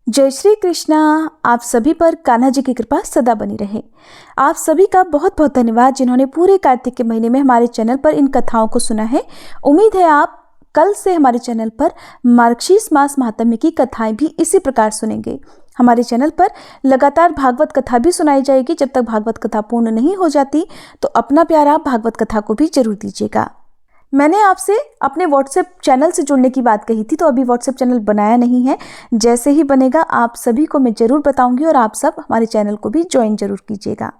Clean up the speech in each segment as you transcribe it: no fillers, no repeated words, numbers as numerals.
जय श्री कृष्णा। आप सभी पर कान्हा जी की कृपा सदा बनी रहे। आप सभी का बहुत बहुत धन्यवाद जिन्होंने पूरे कार्तिक के महीने में हमारे चैनल पर इन कथाओं को सुना है। उम्मीद है आप कल से हमारे चैनल पर मार्गशीर्ष मास महात्म्य की कथाएं भी इसी प्रकार सुनेंगे। हमारे चैनल पर लगातार भागवत कथा भी सुनाई जाएगी। जब तक भागवत कथा पूर्ण नहीं हो जाती तो अपना प्यार आप भागवत कथा को भी जरूर दीजिएगा। मैंने आपसे अपने व्हाट्सएप चैनल से जुड़ने की बात कही थी, तो अभी व्हाट्सएप चैनल बनाया नहीं है। जैसे ही बनेगा आप सभी को मैं जरूर बताऊंगी और आप सब हमारे चैनल को भी ज्वाइन जरूर कीजिएगा।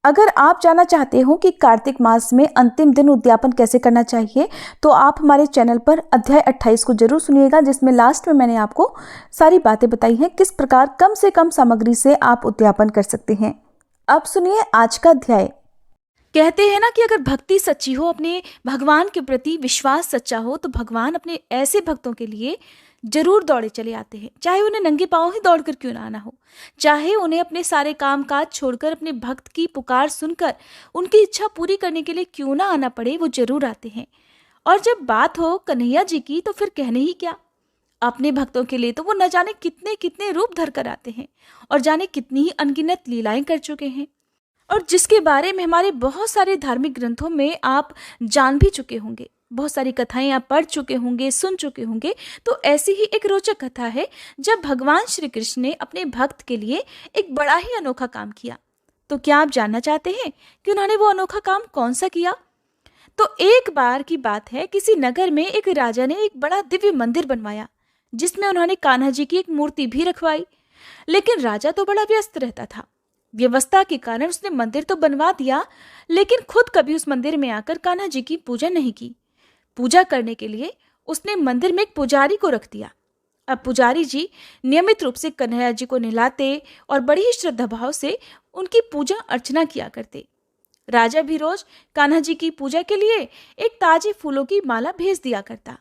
अगर आप जानना चाहते हो कि कार्तिक मास में अंतिम दिन उद्यापन कैसे करना चाहिए तो आप हमारे चैनल पर अध्याय 28 को जरूर सुनिएगा, जिसमें लास्ट में मैंने आपको सारी बातें बताई हैं किस प्रकार कम से कम सामग्री से आप उद्यापन कर सकते हैं। अब सुनिए आज का अध्याय। कहते हैं ना कि अगर भक्ति सच्ची हो, अपने भगवान के प्रति विश्वास सच्चा हो, तो भगवान अपने ऐसे भक्तों के लिए जरूर दौड़े चले आते हैं। चाहे उन्हें नंगे पांव ही दौड़कर क्यों ना आना हो, चाहे उन्हें अपने सारे काम काज छोड़कर अपने भक्त की पुकार सुनकर उनकी इच्छा पूरी करने के लिए क्यों ना आना पड़े, वो जरूर आते हैं। और जब बात हो कन्हैया जी की तो फिर कहने ही क्या। अपने भक्तों के लिए तो वो न जाने कितने कितने रूप धर कर आते हैं और जाने कितनी ही अनगिनत लीलाएं कर चुके हैं, और जिसके बारे में हमारे बहुत सारे धार्मिक ग्रंथों में आप जान भी चुके होंगे, बहुत सारी कथाएं आप पढ़ चुके होंगे, सुन चुके होंगे। तो ऐसी ही एक रोचक कथा है जब भगवान श्री कृष्ण ने अपने भक्त के लिए एक बड़ा ही अनोखा काम किया। तो क्या आप जानना चाहते हैं कि उन्होंने वो अनोखा काम कौन सा किया? तो एक बार की बात है, किसी नगर में एक राजा ने एक बड़ा दिव्य मंदिर बनवाया, जिसमें उन्होंने कान्हा जी की एक मूर्ति भी रखवाई। लेकिन राजा तो बड़ा व्यस्त रहता था। व्यवस्था के कारण उसने मंदिर तो बनवा दिया, लेकिन खुद कभी उस मंदिर में आकर कान्हा जी की पूजा नहीं की। पूजा करने के लिए उसने मंदिर में एक पुजारी को रख दिया। अब पुजारी जी नियमित रूप से कन्हैया जी को नहलाते और बड़ी ही श्रद्धा भाव से उनकी पूजा अर्चना किया करते। राजा भी रोज कान्हा जी की पूजा के लिए एक ताजे फूलों की माला भेज दिया करता,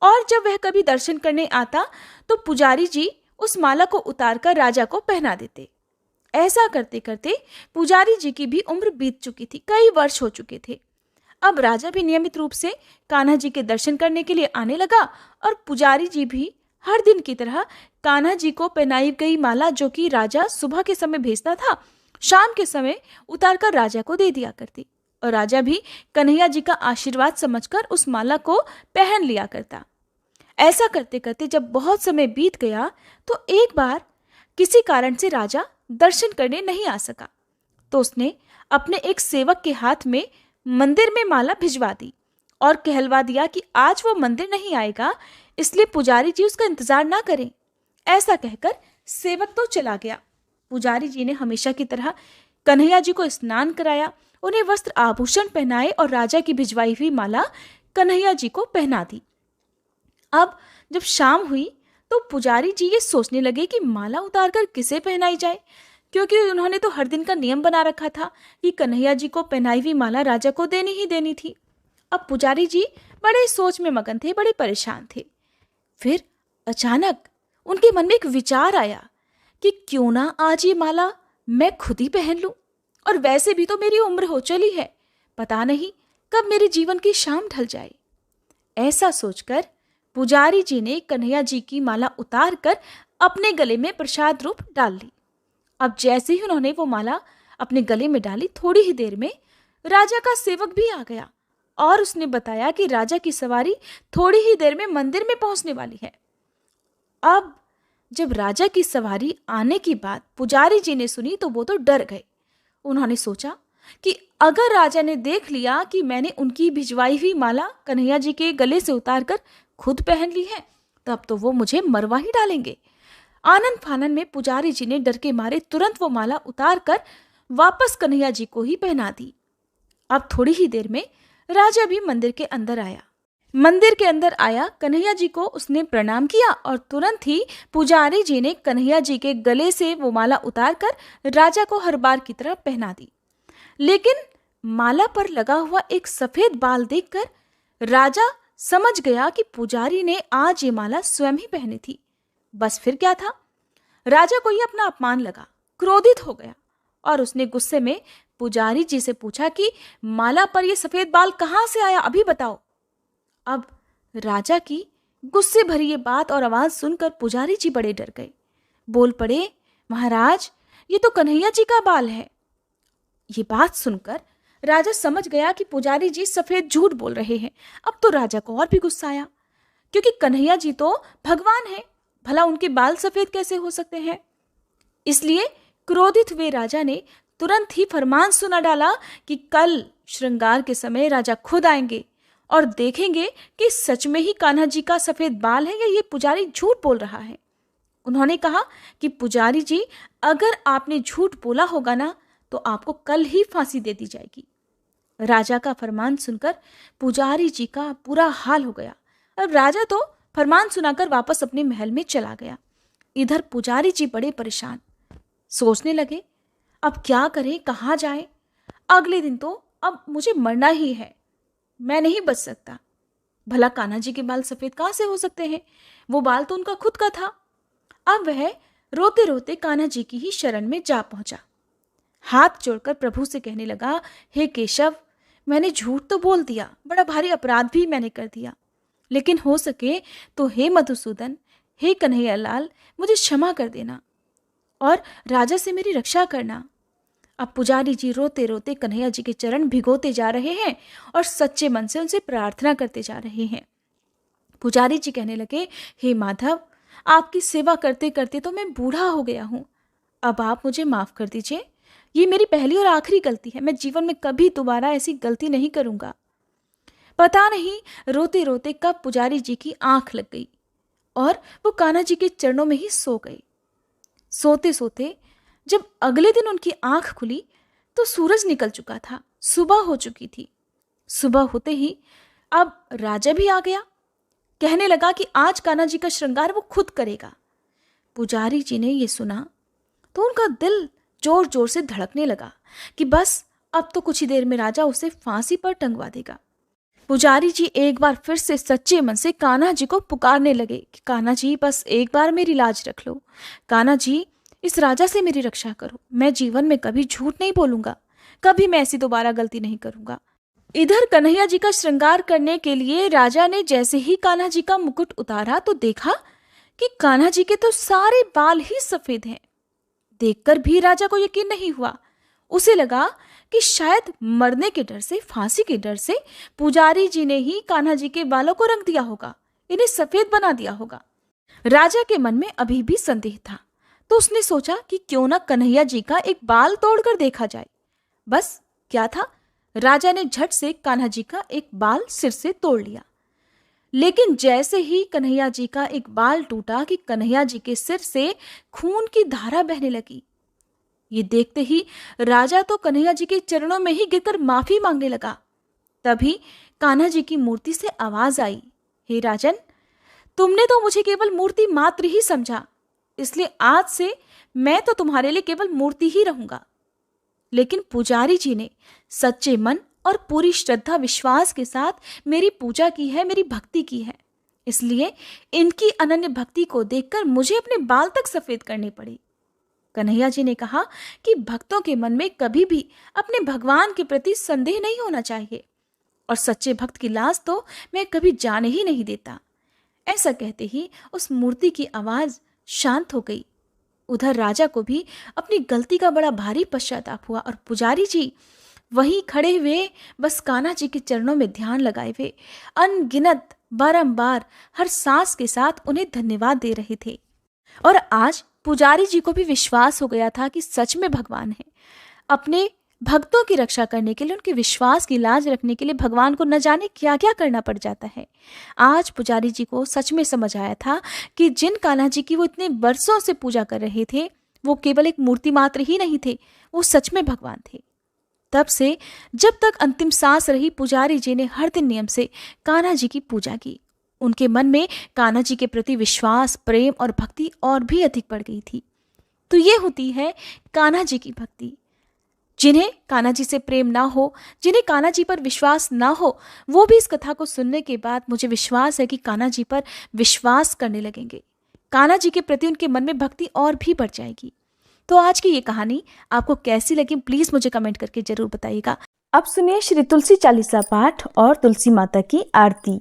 और जब वह कभी दर्शन करने आता तो पुजारी जी उस माला को उतारकर राजा को पहना देते। ऐसा करते करते पुजारी जी की भी उम्र बीत चुकी थी, कई वर्ष हो चुके थे। अब राजा भी नियमित रूप से कान्हा जी के दर्शन करने के लिए आने लगा, और पुजारी जी भी हर दिन की तरह कान्हा जी को पहनाई गई माला, जो कि राजा सुबह के समय भेजता था, शाम के समय उतारकर राजा को दे दिया करती, और राजा भी कन्हैया जी का आशीर्वाद समझकर उस माला को पहन लिया करता। ऐसा करते करते जब बहुत समय बीत गया तो एक बार किसी कारण से राजा दर्शन करने नहीं आ सका, तो उसने अपने एक सेवक के हाथ में मंदिर में माला भिजवा दी और कहलवा दिया कि आज वो मंदिर नहीं आएगा, इसलिए पुजारी जी उसका इंतजार ना करें। ऐसा कहकर सेवक तो चला गया। पुजारी जी ने हमेशा की तरह कन्हैया जी को स्नान कराया, उन्हें वस्त्र आभूषण पहनाए और राजा की भिजवाई हुई माला कन्हैया जी को पहना दी। अब जब शाम हुई तो पुजारी जी ये सोचने लगे कि माला उतारकर किसे पहनाई जाए, क्योंकि उन्होंने तो हर दिन का नियम बना रखा था कि कन्हैया जी को पहनाई हुई माला राजा को देनी ही देनी थी। अब पुजारी जी बड़े सोच में मगन थे, बड़े परेशान थे। फिर अचानक उनके मन में एक विचार आया कि क्यों ना आज ये माला मैं खुद ही पहन लूं, और वैसे भी तो मेरी उम्र हो चली है, पता नहीं कब मेरे जीवन की शाम ढल जाए। ऐसा सोचकर पुजारी जी ने कन्हैया जी की माला उतार कर अपने गले में प्रसाद रूप डाल ली। अब जैसे ही उन्होंने वो माला अपने गले में डाली, थोड़ी ही देर में राजा का सेवक भी आ गया और उसने बताया कि राजा की सवारी थोड़ी ही देर में मंदिर में पहुंचने वाली है। अब जब राजा की सवारी आने की बात पुजारी जी ने सुनी तो वो तो डर गए। उन्होंने सोचा कि अगर राजा ने देख लिया कि मैंने उनकी भिजवाई हुई माला कन्हैया जी के गले से उतारकर खुद पहन ली है, तब तो वो मुझे मरवा ही डालेंगे। आनन फानन में पुजारी जी ने डर के मारे तुरंत वो माला उतार कर वापस कन्हैया जी को ही पहना दी। अब थोड़ी ही देर में राजा भी मंदिर के अंदर आया। मंदिर के अंदर आया, कन्हैया जी को उसने प्रणाम किया और तुरंत ही पुजारी जी ने कन्हैया जी के गले से वो माला उतार कर राजा को हर बार की तरह पहना दी। लेकिन माला पर लगा हुआ एक सफेद बाल देखकर राजा समझ गया कि पुजारी ने आज ये माला स्वयं ही पहनी थी। बस फिर क्या था, राजा को ये अपना अपमान लगा, क्रोधित हो गया और उसने गुस्से में पुजारी जी से पूछा कि माला पर ये सफेद बाल कहाँ से आया, अभी बताओ। अब राजा की गुस्से भरी ये बात और आवाज सुनकर पुजारी जी बड़े डर गए। बोल पड़े, महाराज ये तो कन्हैया जी का बाल है। ये बात सुनकर राजा समझ गया कि पुजारी जी सफेद झूठ बोल रहे हैं। अब तो राजा को और भी गुस्सा आया, क्योंकि कन्हैया जी तो भगवान हैं, भला उनके बाल सफेद कैसे हो सकते हैं। इसलिए क्रोधित हुए राजा ने तुरंत ही फरमान सुना डाला कि कल श्रृंगार के समय राजा खुद आएंगे और देखेंगे कि सच में ही कान्हा जी का सफेद बाल है या ये पुजारी झूठ बोल रहा है। उन्होंने कहा कि पुजारी जी, अगर आपने झूठ बोला होगा ना, तो आपको कल ही फांसी दे दी जाएगी। राजा का फरमान सुनकर पुजारी जी का बुरा हाल हो गया। अब राजा तो फरमान सुनाकर वापस अपने महल में चला गया। इधर पुजारी जी बड़े परेशान, सोचने लगे अब क्या करें, कहाँ जाएं। अगले दिन तो अब मुझे मरना ही है, मैं नहीं बच सकता। भला कान्हा जी के बाल सफेद कहाँ से हो सकते हैं, वो बाल तो उनका खुद का था। अब वह रोते रोते कान्हा जी की ही शरण में जा पहुंचा। हाथ जोड़कर प्रभु से कहने लगा, हे केशव, मैंने झूठ तो बोल दिया, बड़ा भारी अपराध भी मैंने कर दिया, लेकिन हो सके तो हे मधुसूदन, हे कन्हैया लाल, मुझे क्षमा कर देना और राजा से मेरी रक्षा करना। अब पुजारी जी रोते रोते कन्हैया जी के चरण भिगोते जा रहे हैं और सच्चे मन से उनसे प्रार्थना करते जा रहे हैं। पुजारी जी कहने लगे, हे माधव, आपकी सेवा करते करते तो मैं बूढ़ा हो गया हूँ, अब आप मुझे माफ कर दीजिए। ये मेरी पहली और आखिरी गलती है, मैं जीवन में कभी दोबारा ऐसी गलती नहीं करूँगा। पता नहीं रोते रोते कब पुजारी जी की आंख लग गई और वो कान्हा जी के चरणों में ही सो गए। सोते सोते जब अगले दिन उनकी आंख खुली तो सूरज निकल चुका था, सुबह हो चुकी थी। सुबह होते ही अब राजा भी आ गया, कहने लगा कि आज कान्हा जी का श्रृंगार वो खुद करेगा। पुजारी जी ने ये सुना तो उनका दिल जोर जोर से धड़कने लगा कि बस अब तो कुछ ही देर में राजा उसे फांसी पर टंगवा देगा। पुजारी जी एक बार फिर से सच्चे मन से कान्हा जी को पुकारने लगे कि कान्हा जी, बस एक बार मेरी लाज रख लो। कान्हा जी, इस राजा से मेरी रक्षा करो, मैं जीवन में कभी झूठ नहीं बोलूंगा, कभी मैं ऐसी दोबारा गलती नहीं करूंगा। इधर कन्हैया जी का श्रृंगार करने के लिए राजा ने जैसे ही कान्हा जी का मुकुट उतारा तो देखा कि कान्हा जी के तो सारे बाल ही सफेद हैं। देखकर भी राजा को यकीन नहीं हुआ। उसे लगा कि शायद मरने के डर से, फांसी के डर से पुजारी जी ने ही कान्हा जी के बालों को रंग दिया होगा, इन्हें सफेद बना दिया होगा। राजा के मन में अभी भी संदेह था, तो उसने सोचा कि क्यों ना कन्हैया जी का एक बाल तोड़कर देखा जाए। बस क्या था, राजा ने झट से कान्हा जी का एक बाल सिर से तोड़ लिया। लेकिन जैसे ही कन्हैया जी का एक बाल टूटा कि कन्हैया जी के सिर से खून की धारा बहने लगी। ये देखते ही राजा तो कन्हैया जी के चरणों में ही गिरकर माफी मांगने लगा। तभी कान्हा जी की मूर्ति से आवाज आई, हे राजन, तुमने तो मुझे केवल मूर्ति मात्र ही समझा, इसलिए आज से मैं तो तुम्हारे लिए केवल मूर्ति ही रहूंगा। लेकिन पुजारी जी ने सच्चे मन और पूरी श्रद्धा विश्वास के साथ मेरी पूजा की है, मेरी भक्ति की है, इसलिए इनकी अनन्य भक्ति को देखकर मुझे अपने बाल तक सफेद करने पड़े। कन्हैया जी ने कहा कि भक्तों के मन में कभी भी अपने भगवान के प्रति संदेह नहीं होना चाहिए और सच्चे भक्त की लाज तो मैं कभी जाने ही नहीं देता। ऐसा कहते ही उस मूर्ति की आवाज शांत हो गई। उधर राजा को भी अपनी गलती का बड़ा भारी पश्चाताप हुआ और पुजारी जी वहीं खड़े हुए बस कान्हा जी के चरणों में ध्यान लगाए हुए अनगिनत बारंबार हर सांस के साथ उन्हें धन्यवाद दे रहे थे। और आज पुजारी जी को भी विश्वास हो गया था कि सच में भगवान है। अपने भक्तों की रक्षा करने के लिए, उनके विश्वास की लाज रखने के लिए भगवान को न जाने क्या क्या करना पड़ जाता है। आज पुजारी जी को सच में समझ आया था कि जिन कान्हा जी की वो इतने वर्षों से पूजा कर रहे थे वो केवल एक मूर्ति मात्र ही नहीं थे, वो सच में भगवान थे। तब से जब तक अंतिम सांस रही पुजारी जी ने हर दिन नियम से कान्हा जी की पूजा की। उनके मन में कान्हा जी के प्रति विश्वास, प्रेम और भक्ति और भी अधिक बढ़ गई थी। तो ये होती है कान्हा जी की भक्ति। जिन्हें कान्हा जी से प्रेम ना हो, जिन्हें कान्हा जी पर विश्वास ना हो, वो भी इस कथा को सुनने के बाद मुझे विश्वास है कि कान्हा जी पर विश्वास करने लगेंगे। कान्हा जी के प्रति उनके मन में भक्ति और भी बढ़ जाएगी। तो आज की ये कहानी आपको कैसी लगी प्लीज मुझे कमेंट करके जरूर बताइएगा। अब सुनिए श्री तुलसी चालीसा पाठ और तुलसी माता की आरती।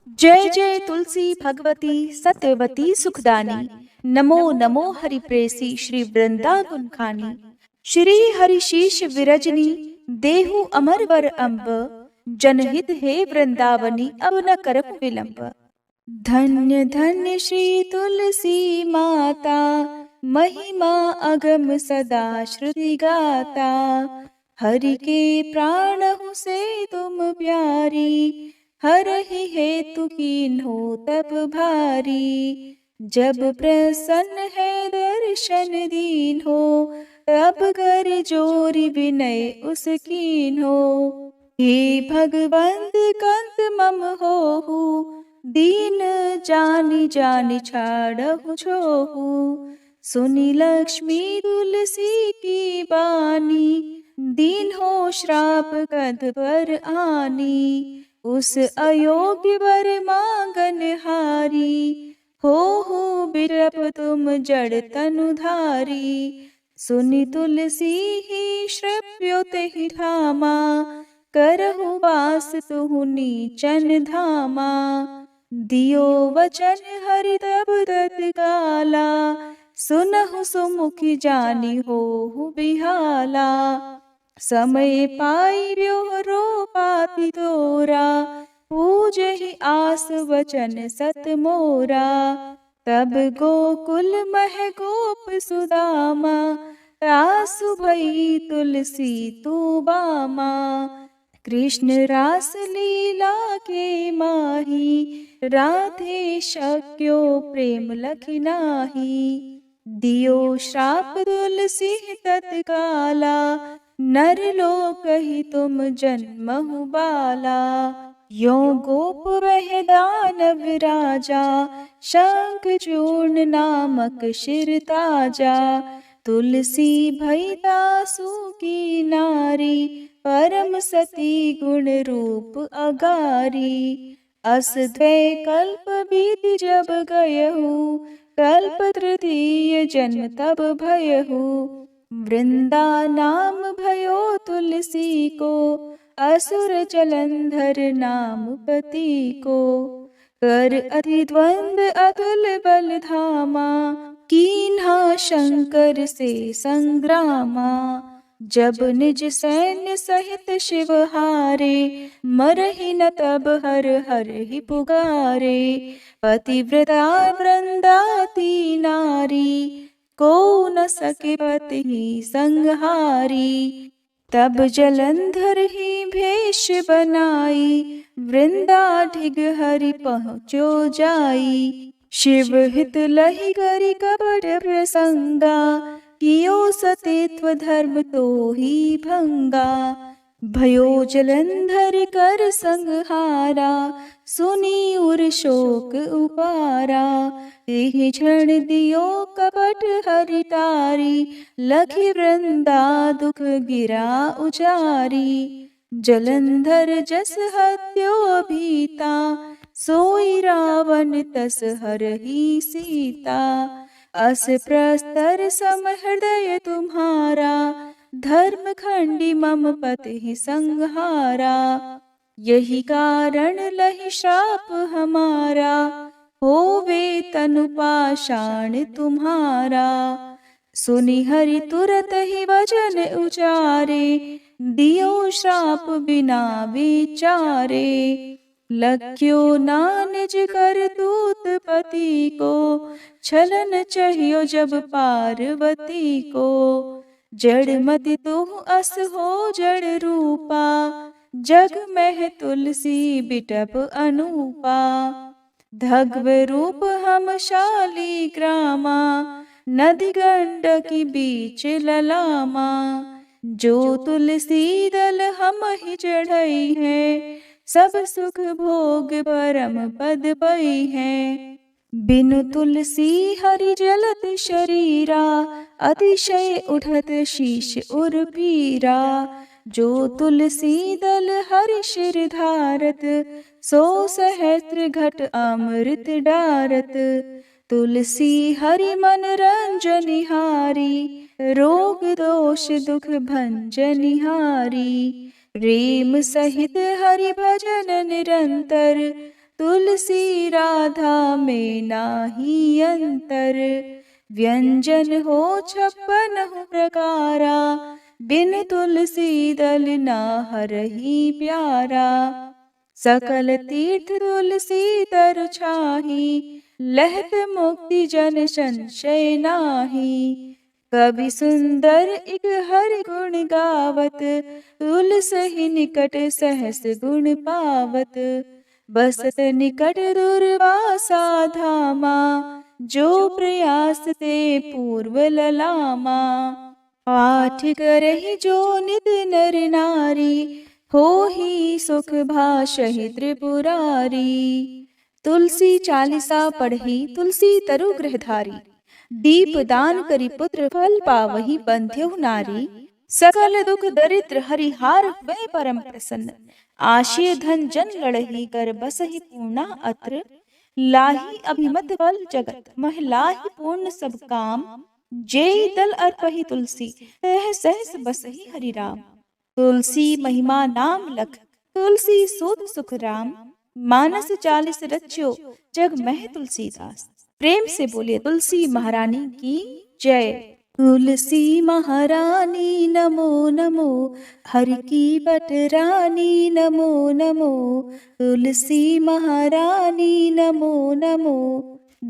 जय जय तुलसी भगवती सत्यवती सुखदानी। नमो नमो हरि प्रेसी श्री वृंदावन खानी। श्री हरिशीष विरजनी देहु अमर वर अम्ब। जनहित हे वृंदावनी अब न करहु विलंब। धन्य धन्य श्री तुलसी माता महिमा अगम सदा श्रुति गाता। हरि के प्राण हूँ से तुम प्यारी हरहि हेतु कीन्हो तप भारी। जब प्रसन्न है दर्शन दीन हो तब कर जोरी विनय उस कीन्हो। हे भगवंत कंत मम होहु दीन जानि जानि छाड़हु छोहु। सुनी लक्ष्मी तुलसी की बानी दीन हो श्राप कद पर आनी। उस अयोग्य वर मांगन हारी हो बिरप तुम जड़ तनुधारी। सुनि तुलसी ही श्रव्यो तेहि धामा करहु वास तुहु नीचन धामा। दियो वचन हरि तब तत्काला सुनहु सुमुखी जानी होहु बिहाला। समय पाई ब्योहरो पाति तोरा पूजहि आस वचन सत मोरा। तब गोकुल मह गोप सुदामा रासु भई तुलसी तू बामा। कृष्ण रास लीला के माही राधे शक्यो प्रेम लखि नाही। दियो श्राप तुलसी तत्काला नर लोक ही तुम जन्महु बाला। यो गोप वह दानव राजा शंख चूर्ण नामक शिर ताजा। तुलसी भई दासु की नारी परम सती गुण रूप अगारी। अस द्वै कल्प बीत जब गयहु कल्प तृतीय जन्म तब भयहु। वृंदा नाम भयो तुलसी को असुर जलंधर नाम पति को। कर अति द्वंद अतुल बल धामा कीन्हा शंकर से संग्रामा। जब निज सैन्य सहित शिव हारे मरहि न तब हर हर ही पुकारे। पतिव्रता वृंदाती नारी को न सके पति संहारी। तब जलंधर ही भेष बनाई वृंदा ढिग हरि पहुँचो जाई। शिव हित लहि करि कपट प्रसंगा कियो सतीत्व धर्म तो ही भंगा। भयो जलंधर कर संहारा सुनी उर शोक उपारा। एहि क्षण दियो कपट हरि तारी लखि वृंदा दुख गिरा उचारी। जलंधर जस हत्यो भीता सोई रावण तस हरहि सीता। अस प्रस्तर सम हृदय तुम्हारा धर्म खंडी मम पति संहारा। यही कारण लहि श्राप हमारा होवे तनु पाषाण तुम्हारा। सुनि हरि तुरत ही वचन उचारे दियो श्राप बिना विचारे। लख्यो ना निज कर दूत पति को छलन चाहियो जब पार्वती को। जड़ मति तुह अस हो जड़ रूपा जग में तुलसी बिटप अनूपा। धग्व रूप हम शाली ग्रामा नदी गंडकी बीच ललामा। जो तुलसी दल हम ही चढ़ई है सब सुख भोग परम पद पई है। बिनु तुलसी हरि जलत शरीरा अतिशय उठत शीश उर पीरा। जो तुलसी दल हरि शिर धारत सो सहस्त्र घट अमृत डारत। तुलसी हरि मन रंजनिहारी रोग दोष दुख भंजनिहारी। प्रेम सहित हरि भजन निरंतर तुलसी राधा में नाही अंतर, व्यंजन हो 56 प्रकारा, बिन तुलसी दल ना हरहि प्यारा। सकल तीर्थ तुलसी तरु छाही, लहत मुक्ति जन संशय नाही। कवि सुंदर इक हरि गुण गावत, तुलसी निकट सहस गुण पावत। बसत निकट दुर्वासा धामा, जो प्रयास ते पूर्व ललामा। पाठ करहि जो नित नर नारी, होहि सुख भाषहि त्रिपुरारी। तुलसी चालीसा पढ़ी तुलसी तरु गृहधारी, दीप दान करी पुत्र फल पावहि बंध्यहु नारी। सकल दुख दरिद्र हरिहार हुए परम प्रसन्न, आशय धन जन लड़ही कर बसहि पूर्णा अत्र। लाही अभिमत फल जगत महिलाहि पूर्ण सब काम, जेहि दल अर्पहि तुलसी तह सहस बसहि हरि राम। तुलसी महिमा नाम लख, तुलसी सूत सुख राम, मानस 40 रच्यो जग मह तुलसीदास। प्रेम से बोलिए तुलसी महारानी की जय। तुलसी महारानी नमो नमो, हरि की बटरानी नमो नमो। तुलसी महारानी नमो नमो,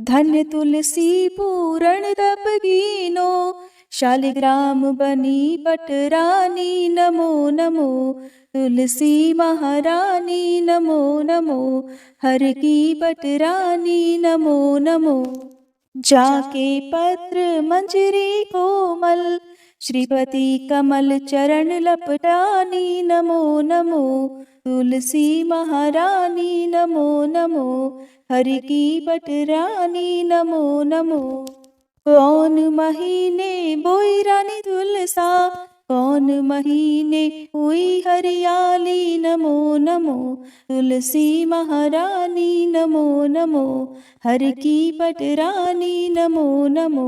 धन्य तुलसी पूरण तप कीनो, शालिग्राम बनी बटरानी नमो नमो। तुलसी महारानी नमो नमो, हर की बटरानी नमो नमो। जाके पत्र मंजरी कोमल, श्रीपति कमल चरण लपटानी नमो नमो। तुलसी महारानी नमो नमो, हरि की बटरानी नमो नमो। कौन महीने बोई रानी तुलसा, कौन महीने हुई हरियाली नमो नमो। तुलसी महारानी नमो नमो, हर की बटरानी नमो नमो।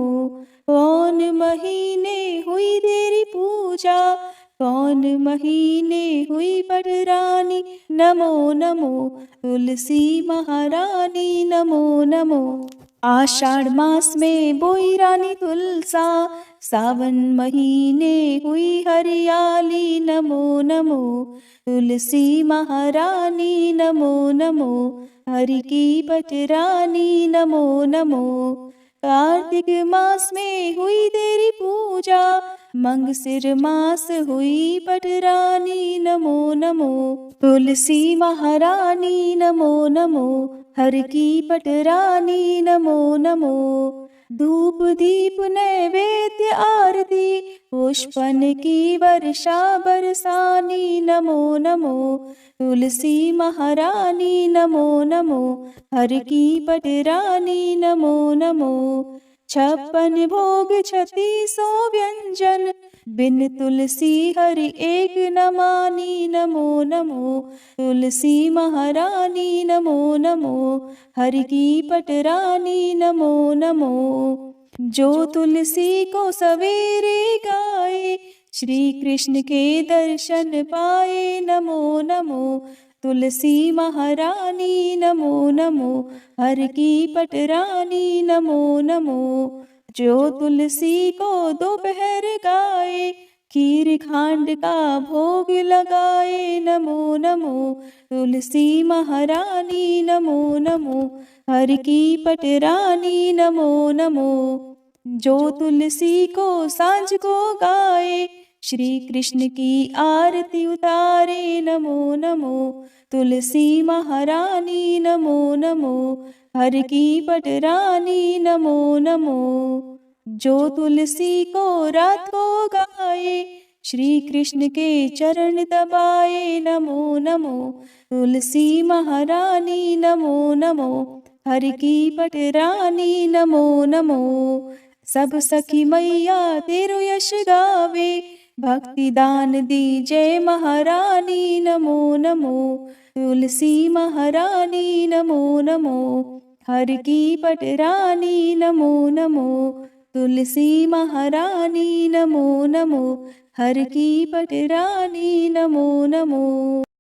कौन महीने हुई तेरी पूजा, कौन महीने हुई बटरानी नमो नमो। तुलसी महारानी नमो नमो। आषाढ़ मास में बोई रानी तुलसा, सावन महीने हुई हरियाली नमो नमो। तुलसी महारानी नमो नमो, हरि की बटरानी नमो नमो। कार्तिक मास में हुई तेरी पूजा, मंगसिर मास हुई बटरानी नमो नमो। तुलसी महारानी नमो नमो, हर की बटरानी नमो नमो। धूप दीप नैवेद्य आरती, पुष्पन की वर्षा बरसानी नमो नमो। तुलसी महारानी नमो नमो, हर की बटरानी नमो नमो। 56 भोग 36 व्यंजन, बिन तुलसी हरि एक न मानी नमो नमो। तुलसी महारानी नमो नमो, हरि की बटरानी नमो नमो। जो तुलसी को सवेरे गाए, श्री कृष्ण के दर्शन पाए नमो नमो। तुलसी महारानी नमो नमो, हर की बटरानी नमो नमो। जो तुलसी को दोपहर गाए, खीर खांड का भोग लगाए नमो नमो। तुलसी महारानी नमो नमो, हर की बटरानी नमो नमो। जो तुलसी को सांझ को गाए, श्री कृष्ण की आरती उतारे नमो नमो। तुलसी महारानी नमो नमो, हर की बटरानी नमो नमो। जो तुलसी को रात को गाए, श्री कृष्ण के चरण दबाए नमो नमो। तुलसी महारानी नमो नमो, हर की बटरानी नमो नमो। सब सखी मैया तेरो यश गावे, भक्ति दान दी जय महारानी नमो नमो। तुलसी महारानी नमो नमो, हर की बटरानी नमो नमो। तुलसी महारानी नमो नमो, हर की बटरानी नमो नमो।